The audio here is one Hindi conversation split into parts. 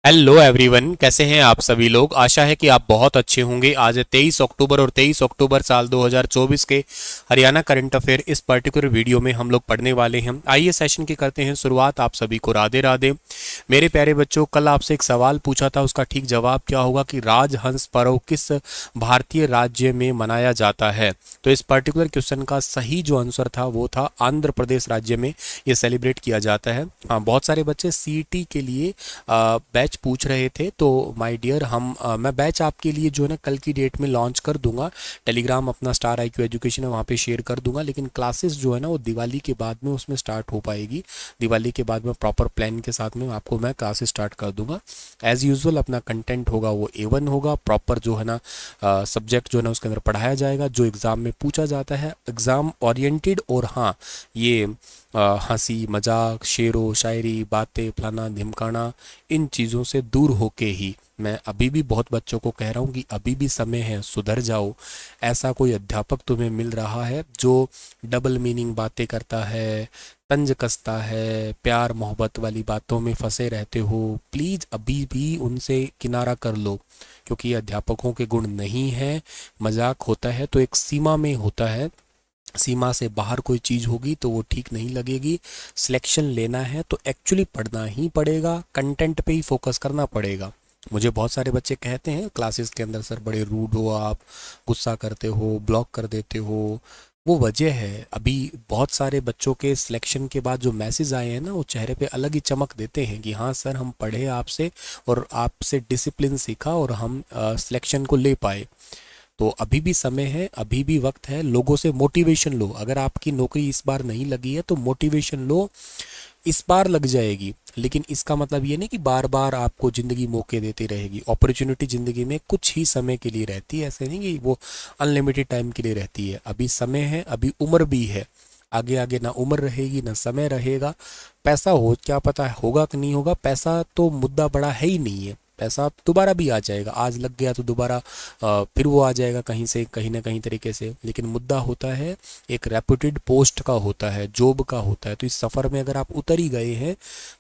हेलो एवरीवन, कैसे हैं आप सभी लोग। आशा है कि आप बहुत अच्छे होंगे। आज है 23 अक्टूबर और 23 अक्टूबर साल 2024 के हरियाणा करंट अफेयर इस पर्टिकुलर वीडियो में हम लोग पढ़ने वाले हैं। आइए सेशन की करते हैं शुरुआत। आप सभी को राधे राधे। मेरे प्यारे बच्चों, कल आपसे एक सवाल पूछा था, उसका ठीक जवाब क्या होगा कि राजहंस पर्व किस भारतीय राज्य में मनाया जाता है। तो इस पर्टिकुलर क्वेश्चन का सही जो आंसर था वो था आंध्र प्रदेश राज्य में ये सेलिब्रेट किया जाता है। हाँ, बहुत सारे बच्चे सीईटी के लिए बैच पूछ रहे थे, तो माय डियर मैं बैच आपके लिए जो है ना कल की डेट में लॉन्च कर दूंगा। टेलीग्राम अपना स्टार आईक्यू एजुकेशन है, वहाँ पे शेयर कर दूंगा। लेकिन क्लासेस जो है ना वो दिवाली के बाद में उसमें स्टार्ट हो पाएगी। दिवाली के बाद में प्रॉपर प्लान के साथ में आपको मैं क्लासेस स्टार्ट कर दूंगा। एज़ यूजुअल अपना कंटेंट होगा वो A1 होगा। प्रॉपर जो है ना सब्जेक्ट जो है ना उसके अंदर पढ़ाया जाएगा जो एग्ज़ाम में पूछा जाता है, एग्ज़ाम ओरिएंटेड। और हाँ, ये हंसी मजाक शेरो शायरी बातें फलाना ढिमकाना इन चीज़ों से दूर होके ही मैं अभी भी बहुत बच्चों को कह रहा हूँ कि अभी भी समय है, सुधर जाओ। ऐसा कोई अध्यापक तुम्हें मिल रहा है जो डबल मीनिंग बातें करता है, तंज कसता है, प्यार मोहब्बत वाली बातों में फंसे रहते हो, प्लीज़ अभी भी उनसे किनारा कर लो। क्योंकि ये अध्यापकों के गुण नहीं है। मजाक होता है तो एक सीमा में होता है, सीमा से बाहर कोई चीज़ होगी तो वो ठीक नहीं लगेगी। सिलेक्शन लेना है तो एक्चुअली पढ़ना ही पड़ेगा, कंटेंट पे ही फोकस करना पड़ेगा। मुझे बहुत सारे बच्चे कहते हैं क्लासेस के अंदर, सर बड़े रूड हो आप, गुस्सा करते हो, ब्लॉक कर देते हो। वो वजह है, अभी बहुत सारे बच्चों के सिलेक्शन के बाद जो मैसेज आए हैं ना वो चेहरे पे अलग ही चमक देते हैं कि हाँ सर, हम पढ़े आपसे और आपसे डिसिप्लिन सीखा और हम सिलेक्शन को ले पाए। तो अभी भी समय है, अभी भी वक्त है। लोगों से मोटिवेशन लो। अगर आपकी नौकरी इस बार नहीं लगी है तो मोटिवेशन लो, इस बार लग जाएगी। लेकिन इसका मतलब ये नहीं कि बार बार आपको ज़िंदगी मौके देती रहेगी। अपॉर्चुनिटी ज़िंदगी में कुछ ही समय के लिए रहती है, ऐसे नहीं कि वो अनलिमिटेड टाइम के लिए रहती है। अभी समय है, अभी उम्र भी है। आगे आगे ना उम्र रहेगी ना समय रहेगा। पैसा हो क्या पता है होगा कि नहीं होगा, पैसा तो मुद्दा बड़ा है ही नहीं है। पैसा दोबारा भी आ जाएगा, आज लग गया तो दोबारा फिर वो आ जाएगा कहीं से कहीं ना कहीं तरीके से। लेकिन मुद्दा होता है एक रेपुटेड पोस्ट का, होता है जॉब का, होता है। तो इस सफ़र में अगर आप उतर ही गए हैं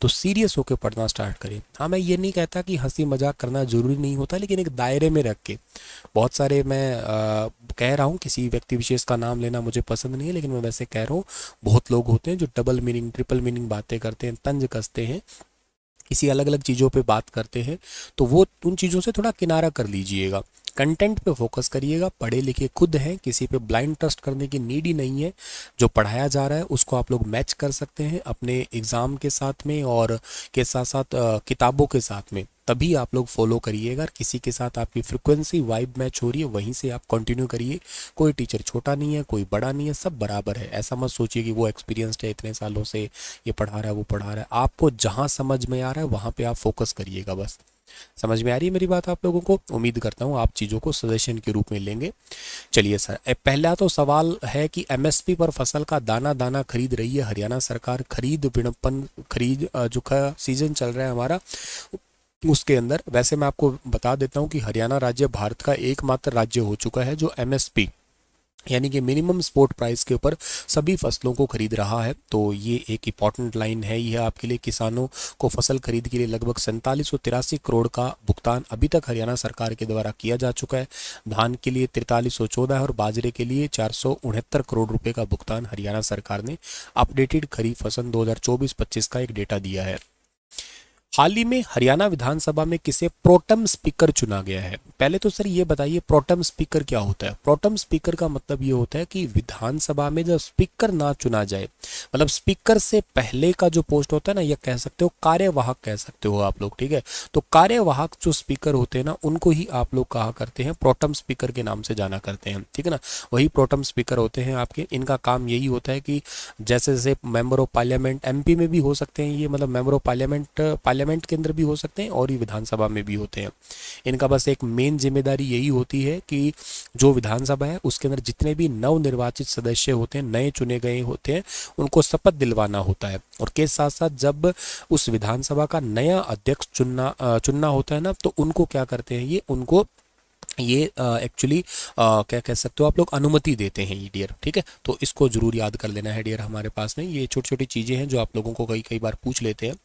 तो सीरियस होकर पढ़ना स्टार्ट करें। हाँ, मैं ये नहीं कहता कि हंसी मजाक करना ज़रूरी नहीं होता, लेकिन एक दायरे में रख के। बहुत सारे मैं कह रहा हूँ, किसी व्यक्ति विशेष का नाम लेना मुझे पसंद नहीं है, लेकिन मैं वैसे कह रहा हूँ, बहुत लोग होते हैं जो डबल मीनिंग ट्रिपल मीनिंग बातें करते हैं, तंज कसते हैं, किसी अलग अलग चीज़ों पे बात करते हैं। तो वो उन चीज़ों से थोड़ा किनारा कर लीजिएगा, कंटेंट पे फोकस करिएगा। पढ़े लिखे खुद हैं, किसी पे ब्लाइंड ट्रस्ट करने की नीड ही नहीं है। जो पढ़ाया जा रहा है उसको आप लोग मैच कर सकते हैं अपने एग्ज़ाम के साथ में और के साथ साथ किताबों के साथ में। तभी आप लोग फॉलो करिएगा। किसी के साथ आपकी फ्रिक्वेंसी वाइब मैच हो रही है वहीं से आप कंटिन्यू करिए। कोई टीचर छोटा नहीं है, कोई बड़ा नहीं है, सब बराबर है। ऐसा मत सोचिए कि वो एक्सपीरियंस्ड है, इतने सालों से ये पढ़ा रहा है वो पढ़ा रहा है। आपको जहाँ समझ में आ रहा है वहाँ पे आप फोकस करिएगा बस। समझ में आ रही है मेरी बात आप लोगों को? उम्मीद करता हूँ आप चीज़ों को सजेशन के रूप में लेंगे। चलिए सर, पहला तो सवाल है कि एमएसपी पर फसल का दाना दाना खरीद रही है हरियाणा सरकार। खरीद विपणन खरीद जो सीजन चल रहा है हमारा उसके अंदर, वैसे मैं आपको बता देता हूँ कि हरियाणा राज्य भारत का एकमात्र राज्य हो चुका है जो एमएसपी यानी कि मिनिमम सपोर्ट प्राइस के ऊपर सभी फसलों को खरीद रहा है। तो ये एक इंपॉर्टेंट लाइन है यह आपके लिए। किसानों को फसल खरीद के लिए लगभग 4783 करोड़ का भुगतान अभी तक हरियाणा सरकार के द्वारा किया जा चुका है। धान के लिए 4314 और बाजरे के लिए 469 करोड़ रुपए का भुगतान हरियाणा सरकार ने अपडेटेड खरीफ फसल 2024-25 का एक डेटा दिया है। हाल ही में हरियाणा विधानसभा में किसे प्रोटम स्पीकर चुना गया है? पहले तो सर ये बताइए प्रोटम स्पीकर क्या होता है। प्रोटम स्पीकर का मतलब ये होता है कि विधानसभा में जब स्पीकर ना चुना जाए, मतलब स्पीकर से पहले का जो पोस्ट होता है ना, ये कह सकते हो कार्यवाहक कह सकते हो आप लोग, ठीक है। तो कार्यवाहक जो स्पीकर होते हैं ना उनको ही आप लोग कहा करते हैं, प्रोटम स्पीकर के नाम से जाना करते हैं, ठीक है ना। वही प्रोटम स्पीकर होते हैं आपके। इनका काम यही होता है कि जैसे जैसे मेंबर ऑफ पार्लियामेंट एमपी में भी हो सकते हैं ये, मतलब मेंबर ऑफ पार्लियामेंट के अंदर भी हो सकते हैं और ये विधानसभा में भी होते हैं। इनका बस एक मेन जिम्मेदारी यही होती है कि जो विधानसभा है उसके अंदर जितने भी नवनिर्वाचित सदस्य होते हैं, नए चुने गए होते हैं, उनको शपथ दिलवाना होता है। और के साथ साथ जब उस विधानसभा का नया अध्यक्ष चुनना होता है ना, तो उनको क्या करते हैं ये, उनको ये एक्चुअली क्या कह सकते हो आप लोग, अनुमति देते हैं ये डियर, ठीक है। तो इसको जरूर याद कर लेना है डियर हमारे पास में। ये छोटी छोटी चीज़ें हैं जो आप लोगों को कई कई बार पूछ लेते हैं।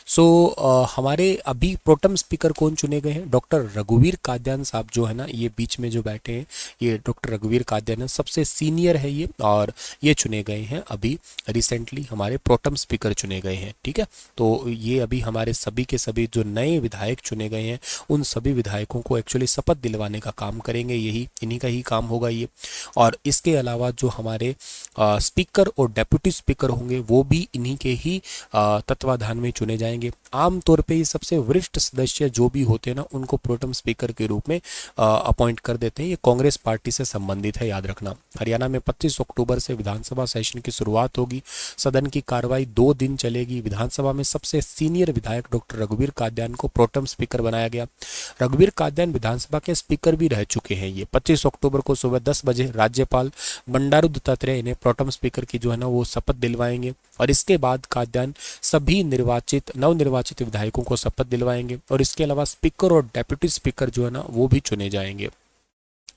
हमारे अभी प्रोटम स्पीकर कौन चुने गए हैं? डॉक्टर रघुवीर काद्यान साहब जो है ना, ये बीच में जो बैठे हैं, ये डॉक्टर रघुवीर काद्यान है, सबसे सीनियर है ये, और ये चुने गए हैं अभी रिसेंटली, हमारे प्रोटम स्पीकर चुने गए हैं। ठीक है, तो ये अभी हमारे सभी के सभी जो नए विधायक चुने गए हैं, उन सभी विधायकों को एक्चुअली शपथ दिलवाने का काम करेंगे, यही इन्हीं का ही काम होगा ये। और इसके अलावा जो हमारे स्पीकर और डेप्यूटी स्पीकर होंगे, वो भी इन्हीं के ही तत्वाधान में चुने जाएंगे। आमतौर पे ये सबसे वरिष्ठ सदस्य जो भी होते हैं ना, उनको प्रोटम स्पीकर के रूप में अपॉइंट कर देते हैं। ये कांग्रेस पार्टी से संबंधित है, याद रखना। हरियाणा में 25 अक्टूबर से विधानसभा सेशन की शुरुआत होगी। सदन की कार्रवाई 2 दिन चलेगी। विधानसभा में सबसे सीनियर विधायक डॉक्टर रघुवीर काद्यान को प्रोटम स्पीकर बनाया गया। रघुवीर काद्यान विधानसभा के स्पीकर भी रह चुके हैं। ये 25 अक्टूबर को सुबह 10 बजे राज्यपाल बंडारू दत्तात्रेय इन्हें प्रोटम स्पीकर की जो है ना वो शपथ दिलवाएंगे, और इसके बाद काद्यान सभी नवनिर्वाचित विधायकों को शपथ दिलवाएंगे, और इसके अलावा स्पीकर और डेप्यूटी स्पीकर जो है ना वो भी चुने जाएंगे।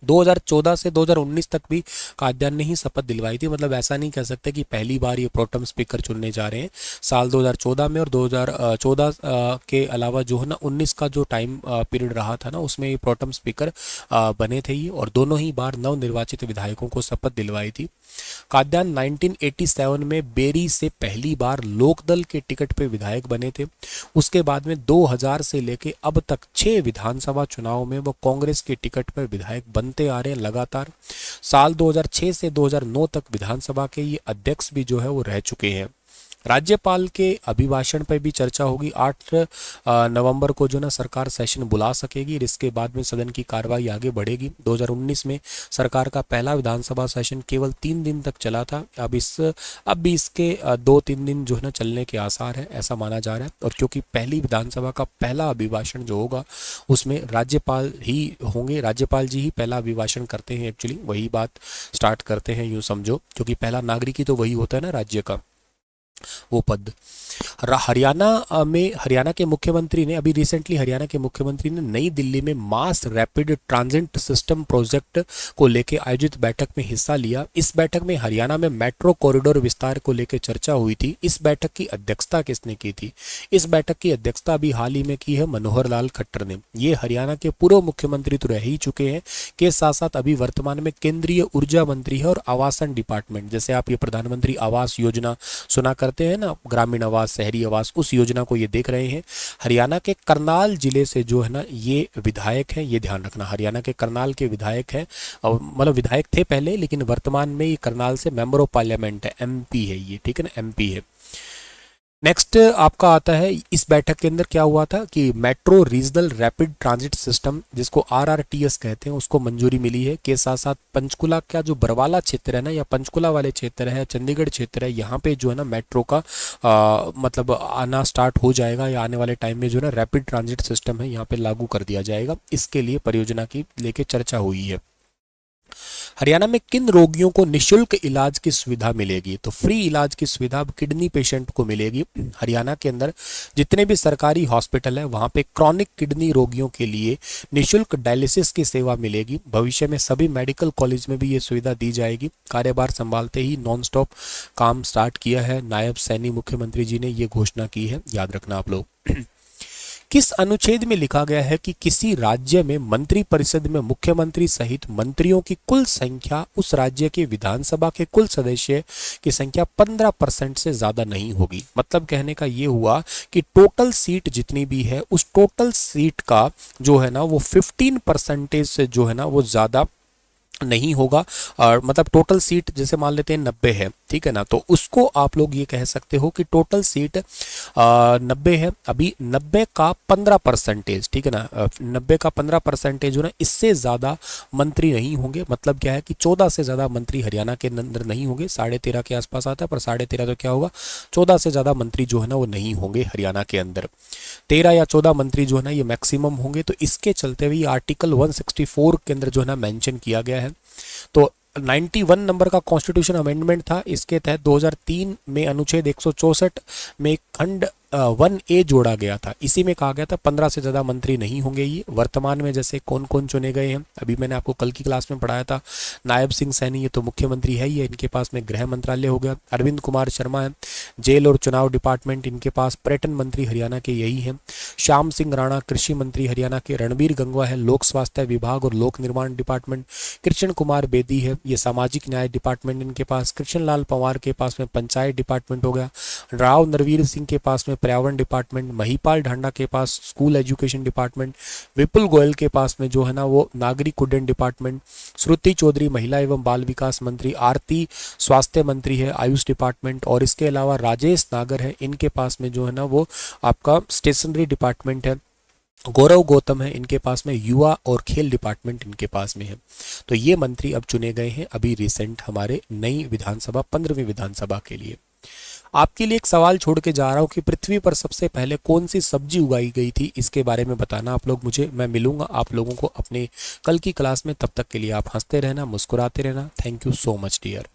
2014 से 2019 तक भी काद्यान ने ही शपथ दिलवाई थी, मतलब ऐसा नहीं कह सकते कि पहली बार ये प्रोटम स्पीकर चुनने जा रहे हैं। साल 2014 में और 2014 के अलावा जो है ना 19 का जो टाइम पीरियड रहा था ना, उसमें ये प्रोटम स्पीकर बने थे ये, और दोनों ही बार नवनिर्वाचित विधायकों को शपथ दिलवाई थी। काद्यान 1987 में बेरी से पहली बार लोकदल के टिकट पे विधायक बने थे। उसके बाद में 2000 से लेके अब तक 6 विधानसभा चुनाव में वो कांग्रेस के टिकट पर विधायक बनते आ रहे हैं लगातार। साल 2006 से 2009 तक विधानसभा के ये अध्यक्ष भी जो है वो रह चुके हैं। राज्यपाल के अभिभाषण पर भी चर्चा होगी। 8 नवंबर को जो ना सरकार सेशन बुला सकेगी, इसके बाद में सदन की कार्रवाई आगे बढ़ेगी। 2019 में सरकार का पहला विधानसभा सेशन केवल 3 दिन तक चला था। अब भी इसके 2-3 दिन जो है ना चलने के आसार है, ऐसा माना जा रहा है। और क्योंकि पहली विधानसभा का पहला अभिभाषण जो होगा उसमें राज्यपाल ही होंगे, राज्यपाल जी ही पहला अभिभाषण करते हैं, एक्चुअली वही बात स्टार्ट करते हैं, यूँ समझो, क्योंकि पहला नागरिक ही तो वही होता है ना राज्य का, वो पद। हरियाणा के मुख्यमंत्री ने अभी रिसेंटली हरियाणा के मुख्यमंत्री ने नई दिल्ली में mass rapid transit system project को लेकर आयोजित बैठक में हिस्सा लिया। इस बैठक में हरियाणा में मेट्रो कॉरिडोर विस्तार को लेकर चर्चा हुई थी। इस बैठक की अध्यक्षता किसने की थी? इस बैठक की अध्यक्षता अभी हाल ही में की है मनोहर लाल खट्टर ने। ये हरियाणा के पूर्व मुख्यमंत्री तो रह ही चुके हैं, के साथ साथ अभी वर्तमान में केंद्रीय ऊर्जा मंत्री है और आवासन डिपार्टमेंट, जैसे आप ये प्रधानमंत्री आवास योजना सुना करते हैं ना, ग्रामीण आवास, शहरी आवास, उस योजना को ये देख रहे हैं। हरियाणा के करनाल जिले से जो है ना ये विधायक है, ये ध्यान रखना, हरियाणा के करनाल के विधायक हैं, और मतलब विधायक थे पहले, लेकिन वर्तमान में ये करनाल से मेंबर ऑफ पार्लियामेंट है, एमपी है ये, ठीक है ना, एमपी है। नेक्स्ट आपका आता है, इस बैठक के अंदर क्या हुआ था कि metro regional rapid transit system, जिसको आरआरटीएस कहते हैं, उसको मंजूरी मिली है। के साथ साथ पंचकुला का जो बरवाला क्षेत्र है ना, या पंचकुला वाले क्षेत्र है, चंडीगढ़ क्षेत्र है, यहाँ पे जो है ना मेट्रो का मतलब आना स्टार्ट हो जाएगा, या आने वाले टाइम में जो है ना रैपिड ट्रांजिट सिस्टम है यहाँ पे लागू कर दिया जाएगा। इसके लिए परियोजना की लेके चर्चा हुई है। हरियाणा में किन रोगियों को निशुल्क इलाज की सुविधा मिलेगी? तो फ्री इलाज की सुविधा अब किडनी पेशेंट को मिलेगी। हरियाणा के अंदर जितने भी सरकारी हॉस्पिटल है वहां पे क्रॉनिक किडनी रोगियों के लिए निशुल्क डायलिसिस की सेवा मिलेगी। भविष्य में सभी मेडिकल कॉलेज में भी ये सुविधा दी जाएगी। कार्यभार संभालते ही नॉन स्टॉप काम स्टार्ट किया है, नायब सैनी मुख्यमंत्री जी ने ये घोषणा की है, याद रखना आप लोग। किस अनुच्छेद में लिखा गया है कि किसी राज्य में मंत्री परिषद में मुख्यमंत्री सहित मंत्रियों की कुल संख्या उस राज्य के विधानसभा के कुल सदस्य की संख्या 15% से ज्यादा नहीं होगी? मतलब कहने का ये हुआ कि टोटल सीट जितनी भी है उस टोटल सीट का जो है ना वो 15% से जो है ना वो ज्यादा नहीं होगा। और मतलब टोटल सीट जैसे मान लेते हैं 90 है, ठीक है ना, तो उसको आप लोग ये कह सकते हो कि टोटल सीट 90 है, अभी 90 का 15%, ठीक है ना, 90 का 15% जो ना, इससे ज़्यादा मंत्री नहीं होंगे। मतलब क्या है कि 14 से ज़्यादा मंत्री हरियाणा के अंदर नहीं होंगे। 13.5 के आसपास आता है, पर 13.5 तो क्या होगा, 14 से ज़्यादा मंत्री जो है ना वो नहीं होंगे हरियाणा के अंदर। 13 या 14 मंत्री जो है ना ये मैक्सिमम होंगे। तो इसके चलते हुए आर्टिकल 164 के अंदर जो है ना मेंशन किया गया है। तो 91 नंबर का कॉन्स्टिट्यूशन अमेंडमेंट था, इसके तहत 2003 में अनुच्छेद 164 में खंड 1A जोड़ा गया था। इसी में कहा गया था 15 से ज़्यादा मंत्री नहीं होंगे। ये वर्तमान में जैसे कौन कौन चुने गए हैं, अभी मैंने आपको कल की क्लास में पढ़ाया था। नायब सिंह सैनी, ये तो मुख्यमंत्री है ही है, इनके पास में गृह मंत्रालय हो गया। अरविंद कुमार शर्मा है, जेल और चुनाव डिपार्टमेंट इनके पास। पर्यटन मंत्री हरियाणा के यही हैं। श्याम सिंह राणा कृषि मंत्री हरियाणा के। रणबीर गंगवा है लोक स्वास्थ्य विभाग और लोक निर्माण डिपार्टमेंट। कृष्ण कुमार बेदी है, ये सामाजिक न्याय डिपार्टमेंट इनके पास। कृष्ण लाल पंवार के पास में पंचायत डिपार्टमेंट हो गया। राव नरवीर सिंह के पास में पर्यावरण डिपार्टमेंट। महिपाल ढांडा के पास school education department. Vipul Goyal के पास में जो है ना वो नागरिक उड्डयन डिपार्टमेंट। श्रुति चौधरी महिला एवं बाल विकास मंत्री। आरती स्वास्थ्य मंत्री है, आयुष डिपार्टमेंट। और इसके अलावा राजेश नागर है, इनके पास में जो है ना वो आपका स्टेशनरी डिपार्टमेंट है। गौरव गौतम है, इनके पास में युवा और खेल डिपार्टमेंट इनके पास में है। तो ये मंत्री अब चुने गए हैं अभी रिसेंट हमारे नई विधानसभा 15वीं विधानसभा के लिए। आपके लिए एक सवाल छोड़ के जा रहा हूँ कि पृथ्वी पर सबसे पहले कौन सी सब्जी उगाई गई थी, इसके बारे में बताना आप लोग मुझे। मैं मिलूंगा आप लोगों को अपने कल की क्लास में, तब तक के लिए आप हंसते रहना, मुस्कुराते रहना। Thank you so much dear.